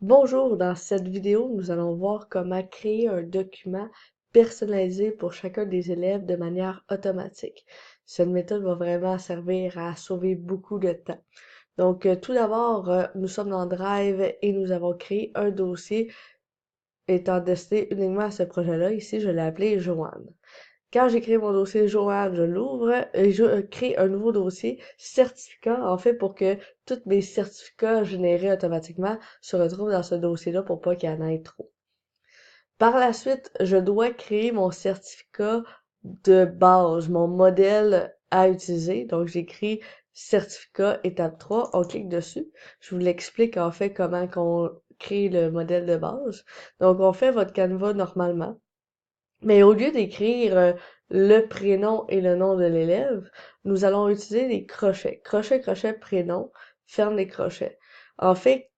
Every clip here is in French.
Bonjour, dans cette vidéo, nous allons voir comment créer un document personnalisé pour chacun des élèves de manière automatique. Cette méthode va vraiment servir à sauver beaucoup de temps. Donc, tout d'abord, nous sommes dans Drive et nous avons créé un dossier étant destiné uniquement à ce projet-là. Ici, je l'ai appelé Joanne. Quand j'ai créé mon dossier Joanne, je l'ouvre et je crée un nouveau dossier certificat, en fait, pour que tous mes certificats générés automatiquement se retrouvent dans ce dossier-là pour pas qu'il y en ait trop. Par la suite, je dois créer mon certificat de base, mon modèle à utiliser. Donc, j'écris certificat étape 3, on clique dessus. Je vous l'explique en fait comment qu'on crée le modèle de base. Donc, on fait votre Canva normalement. Mais au lieu d'écrire le prénom et le nom de l'élève, nous allons utiliser des crochets. Crochet, crochet, prénom, ferme les crochets. En fait,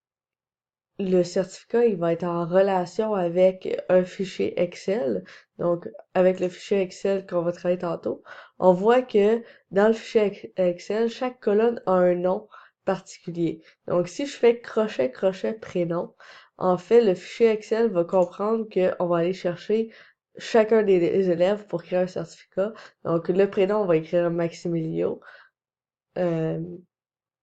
le certificat, il va être en relation avec un fichier Excel. Donc, avec le fichier Excel qu'on va travailler tantôt, on voit que dans le fichier Excel, chaque colonne a un nom particulier. Donc, si je fais crochet, crochet, prénom, en fait, le fichier Excel va comprendre qu'on va aller chercher chacun des élèves pour créer un certificat. Donc, le prénom, on va écrire Maximilio. euh,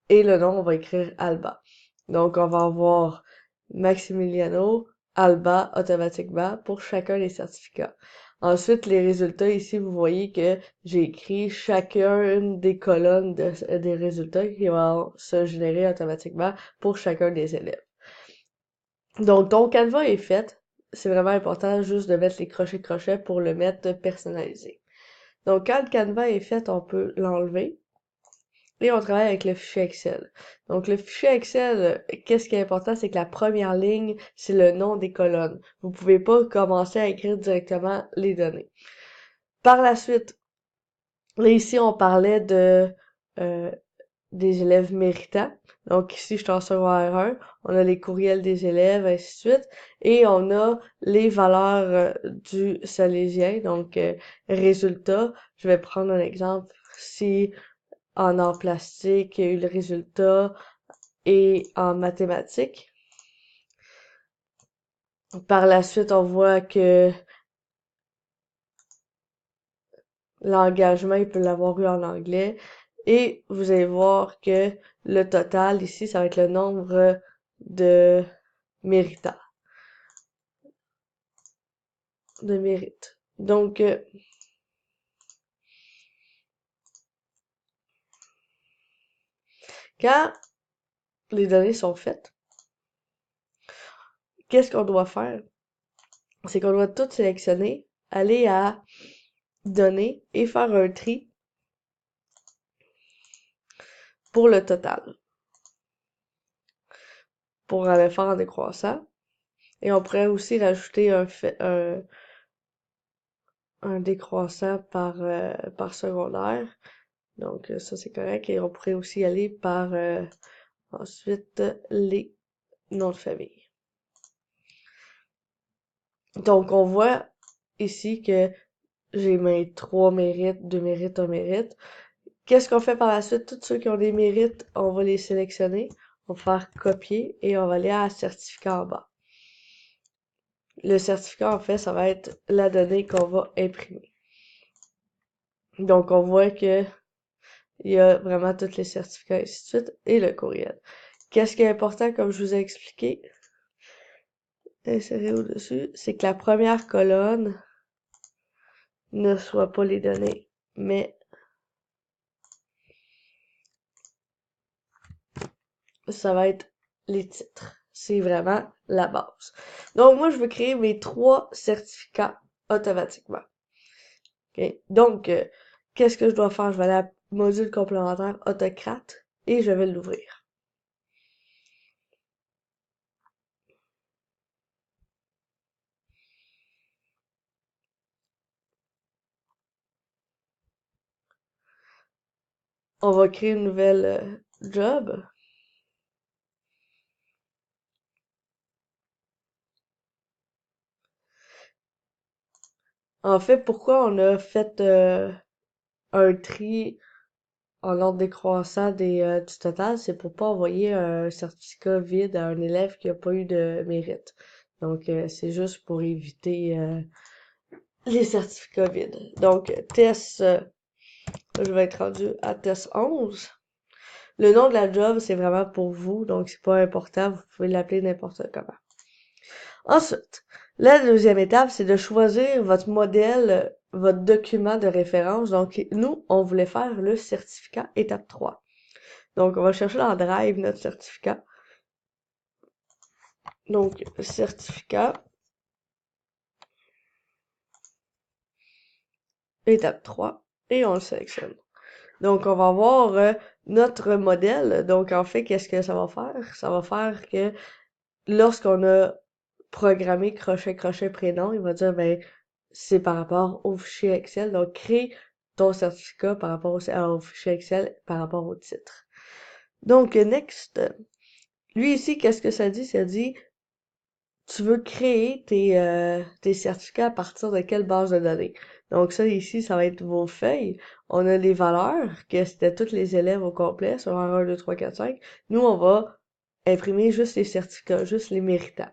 et le nom, on va écrire Alba. Donc, on va avoir Maximiliano, Alba automatiquement pour chacun des certificats. Ensuite, les résultats, ici, vous voyez que j'ai écrit chacune des colonnes des résultats qui vont se générer automatiquement pour chacun des élèves. Donc, ton Canva est fait. C'est vraiment important juste de mettre les crochets-crochets pour le mettre personnalisé. Donc, quand le Canva est fait, on peut l'enlever. Et on travaille avec le fichier Excel. Donc, le fichier Excel, qu'est-ce qui est important, c'est que la première ligne, c'est le nom des colonnes. Vous pouvez pas commencer à écrire directement les données. Par la suite, là, ici, on parlait euh, des élèves méritants. Donc, ici, je suis en secondaire 1. On a les courriels des élèves, ainsi de suite. Et on a les valeurs du Salésien. Donc, résultat. Je vais prendre un exemple. Si en art plastique, il y a eu le résultat et en mathématiques. Par la suite, on voit que l'engagement, il peut l'avoir eu en anglais. Et vous allez voir que le total, ici, ça va être le nombre de méritants, de mérites. Donc, quand les données sont faites, qu'est-ce qu'on doit faire? C'est qu'on doit tout sélectionner, aller à données et faire un tri pour le total, pour le faire en décroissant. Et on pourrait aussi rajouter un décroissant par secondaire. Donc, ça, c'est correct. Et on pourrait aussi aller par ensuite les noms de famille. Donc, on voit ici que j'ai mes 3 mérites, 2 mérites, 1 mérite. Qu'est-ce qu'on fait par la suite? Tous ceux qui ont des mérites, on va les sélectionner. On va faire copier et on va aller à certificat en bas. Le certificat, en fait, ça va être la donnée qu'on va imprimer. Donc, on voit que il y a vraiment tous les certificats, et ainsi de suite, et le courriel. Qu'est-ce qui est important, comme je vous ai expliqué, insérer au-dessus, c'est que la première colonne ne soit pas les données, mais ça va être les titres. C'est vraiment la base. Donc, moi, je veux créer mes 3 certificats automatiquement. Okay? Donc, qu'est-ce que je dois faire? Je vais aller à module complémentaire Autocrate et je vais l'ouvrir. On va créer une nouvelle job. En fait, pourquoi on a fait un tri en ordre décroissant du total, c'est pour pas envoyer un certificat vide à un élève qui a pas eu de mérite. Donc, c'est juste pour éviter les certificats vides. Donc, je vais être rendu à test 11. Le nom de la job, c'est vraiment pour vous, donc c'est pas important, vous pouvez l'appeler n'importe comment. Ensuite, la deuxième étape, c'est de choisir votre modèle, votre document de référence. Donc, nous, on voulait faire le certificat étape 3. Donc, on va chercher dans Drive notre certificat. Donc, certificat, étape 3, et on le sélectionne. Donc, on va voir notre modèle. Donc, en fait, qu'est-ce que ça va faire? Ça va faire que lorsqu'on a programmé crochet, crochet, prénom, il va dire, ben, c'est par rapport au fichier Excel. Donc, crée ton certificat par rapport au fichier Excel par rapport au titre. Donc, next. Lui ici, qu'est-ce que ça dit? Ça dit, tu veux créer tes certificats à partir de quelle base de données? Donc, ça ici, ça va être vos feuilles. On a les valeurs, que c'était tous les élèves au complet, sur 1, 2, 3, 4, 5. Nous, on va imprimer juste les certificats, juste les méritants.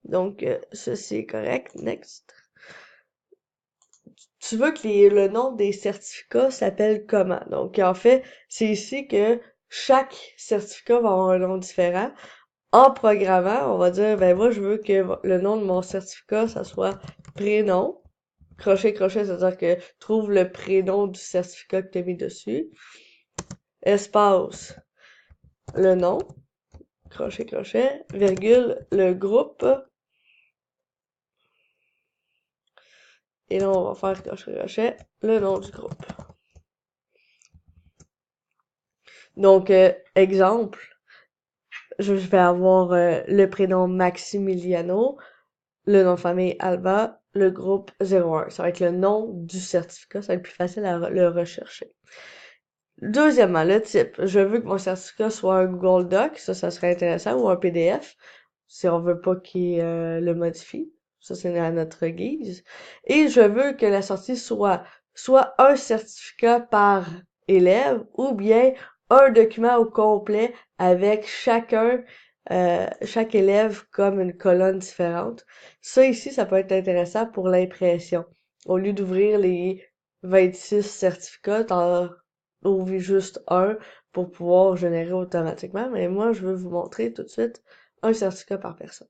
Donc, ceci est correct. Next. Tu veux que le nom des certificats s'appelle comment? Donc, en fait, c'est ici que chaque certificat va avoir un nom différent. En programmant, on va dire, ben moi, je veux que le nom de mon certificat, ça soit prénom. Crochet, crochet, c'est-à-dire que trouve le prénom du certificat que tu as mis dessus. Espace, le nom. Crochet, crochet. Virgule, le groupe. Et là, on va faire crochet, crochet, le nom du groupe. Donc, exemple, je vais avoir le prénom Maximiliano, le nom de famille Alba, le groupe 01. Ça va être le nom du certificat, ça va être plus facile à le rechercher. Deuxièmement, le type. Je veux que mon certificat soit un Google Doc, ça serait intéressant, ou un PDF, si on veut pas qu'il le modifie. Ça, c'est à notre guise. Et je veux que la sortie soit un certificat par élève ou bien un document au complet avec chaque élève comme une colonne différente. Ça ici, ça peut être intéressant pour l'impression. Au lieu d'ouvrir les 26 certificats, t'en ouvres juste un pour pouvoir générer automatiquement. Mais moi, je veux vous montrer tout de suite un certificat par personne.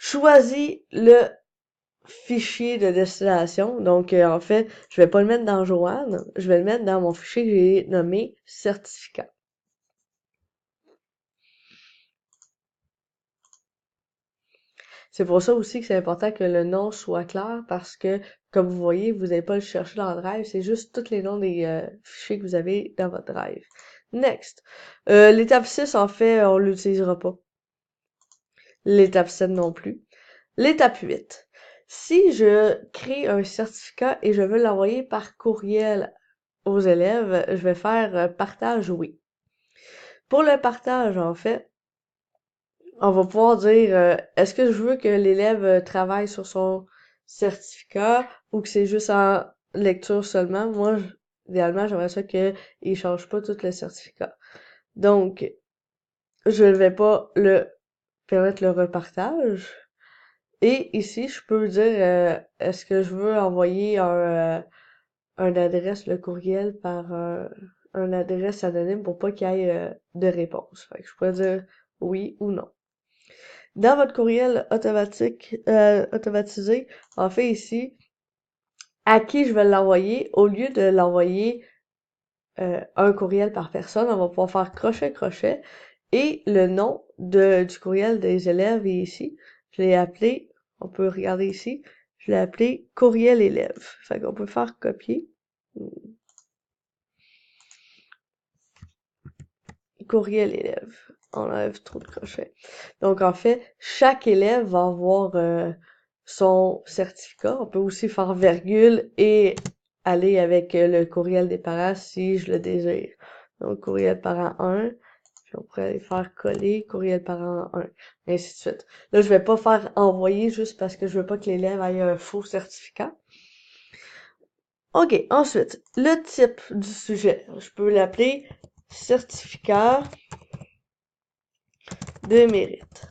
Choisis le fichier de destination. Donc, en fait, je vais pas le mettre dans Joanne, je vais le mettre dans mon fichier que j'ai nommé certificat. C'est pour ça aussi que c'est important que le nom soit clair parce que, comme vous voyez, vous n'allez pas le chercher dans le Drive, c'est juste tous les noms des fichiers que vous avez dans votre Drive. Next. L'étape 6, en fait, on l'utilisera pas. L'étape 7 non plus. L'étape 8. Si je crée un certificat et je veux l'envoyer par courriel aux élèves, je vais faire partage oui. Pour le partage, en fait, on va pouvoir dire est-ce que je veux que l'élève travaille sur son certificat ou que c'est juste en lecture seulement? Moi, idéalement, j'aimerais ça qu'il change pas tout le certificat. Donc, je ne vais pas le permettre le repartage. Et ici, je peux dire est-ce que je veux envoyer un adresse, le courriel par un adresse anonyme pour pas qu'il y ait de réponse. Fait que je pourrais dire oui ou non. Dans votre courriel automatisé, en fait ici, à qui je vais l'envoyer, au lieu de l'envoyer un courriel par personne, on va pouvoir faire crochet crochet et le nom du courriel des élèves est ici. Je l'ai appelé, on peut regarder ici, je l'ai appelé courriel élève. Fait qu'on peut faire copier. Courriel élève. On enlève trop de crochets. Donc, en fait, chaque élève va avoir son certificat. On peut aussi faire virgule et aller avec le courriel des parents si je le désire. Donc, courriel parent 1. Puis on pourrait aller faire coller courriel parent 1. Et ainsi de suite. Là, je vais pas faire envoyer juste parce que je veux pas que l'élève ait un faux certificat. OK, ensuite, le type du sujet. Je peux l'appeler certificat de mérite.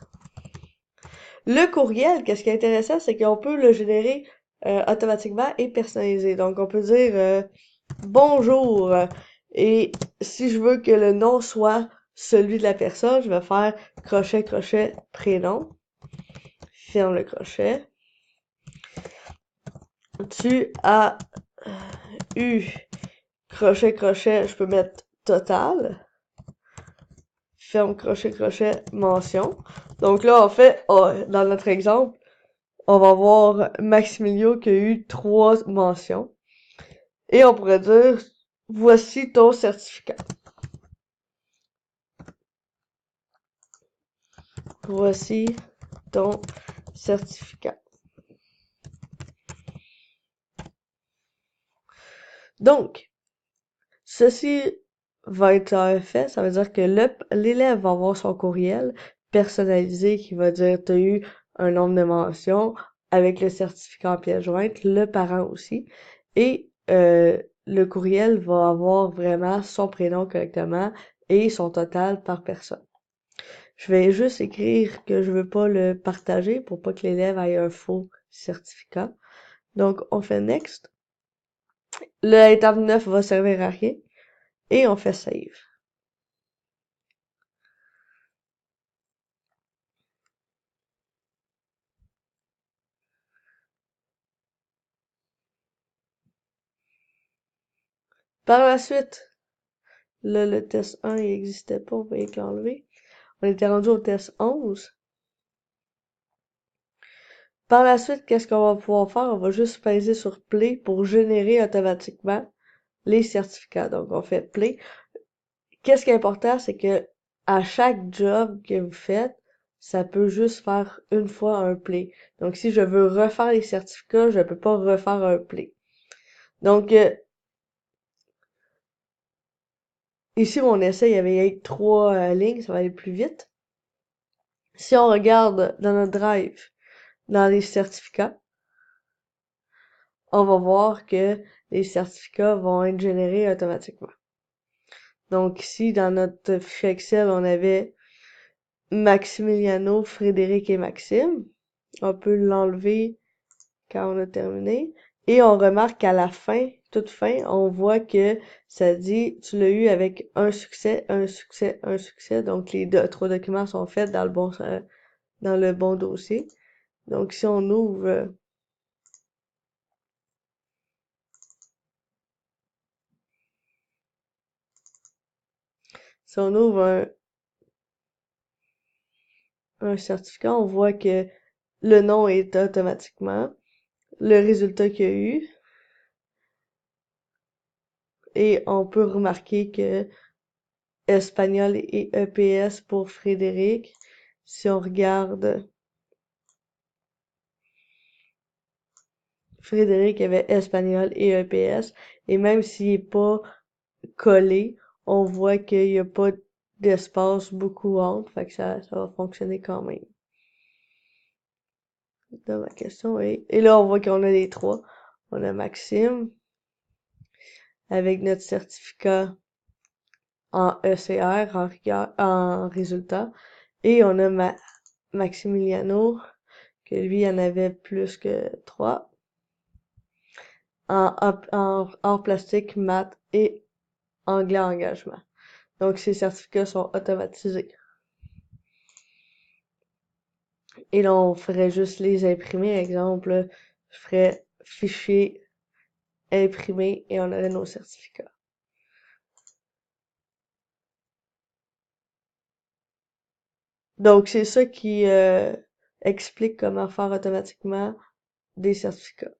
Le courriel, qu'est-ce qui est intéressant, c'est qu'on peut le générer automatiquement et personnalisé. Donc, on peut dire bonjour. Et si je veux que le nom soit celui de la personne, je vais faire crochet, crochet, prénom. Ferme le crochet. Tu as eu crochet, crochet, je peux mettre total. Ferme crochet, crochet, mention. Donc là, en fait, dans notre exemple, on va voir Maximilio qui a eu 3 mentions. Et on pourrait dire, voici ton certificat. Voici ton certificat. Donc, ceci va être fait, ça veut dire que l'élève va avoir son courriel personnalisé qui va dire tu as eu un nombre de mentions avec le certificat en pièce jointe, le parent aussi. Et le courriel va avoir vraiment son prénom correctement et son total par personne. Je vais juste écrire que je veux pas le partager pour pas que l'élève ait un faux certificat. Donc, on fait next. L'étape 9 va servir à rien. Et on fait save. Par la suite, là, le test 1, il n'existait pas, on va y l'enlever. On était rendu au test 11. Par la suite, qu'est-ce qu'on va pouvoir faire? On va juste peser sur Play pour générer automatiquement les certificats. Donc, on fait Play. Qu'est-ce qui est important, c'est que à chaque job que vous faites, ça peut juste faire une fois un Play. Donc, si je veux refaire les certificats, je peux pas refaire un Play. Donc, ici, mon essai, il y avait 3 lignes, ça va aller plus vite. Si on regarde dans notre drive, dans les certificats, on va voir que les certificats vont être générés automatiquement. Donc ici, dans notre fichier Excel, on avait Maximiliano, Frédéric et Maxime. On peut l'enlever quand on a terminé. Et on remarque qu'à la fin, toute fin, on voit que ça dit tu l'as eu avec un succès, un succès, un succès. Donc les 3 documents sont faits dans le bon dossier. Donc si on ouvre si on ouvre un certificat, on voit que le nom est automatiquement, le résultat qu'il y a eu, et on peut remarquer que espagnol et EPS pour Frédéric. Si on regarde, Frédéric avait espagnol et EPS, et même s'il est pas collé, on voit qu'il n'y a pas d'espace beaucoup entre, fait que ça va fonctionner quand même. Là, ma question est, et là, on voit qu'on a les 3. On a Maxime, avec notre certificat en ECR, en résultat. Et on a Maximiliano, que lui en avait plus que 3, en art plastique, maths et anglais engagement. Donc, ces certificats sont automatisés. Et là, on ferait juste les imprimer. Exemple, je ferais fichier imprimé et on aurait nos certificats. Donc, c'est ça qui explique comment faire automatiquement des certificats.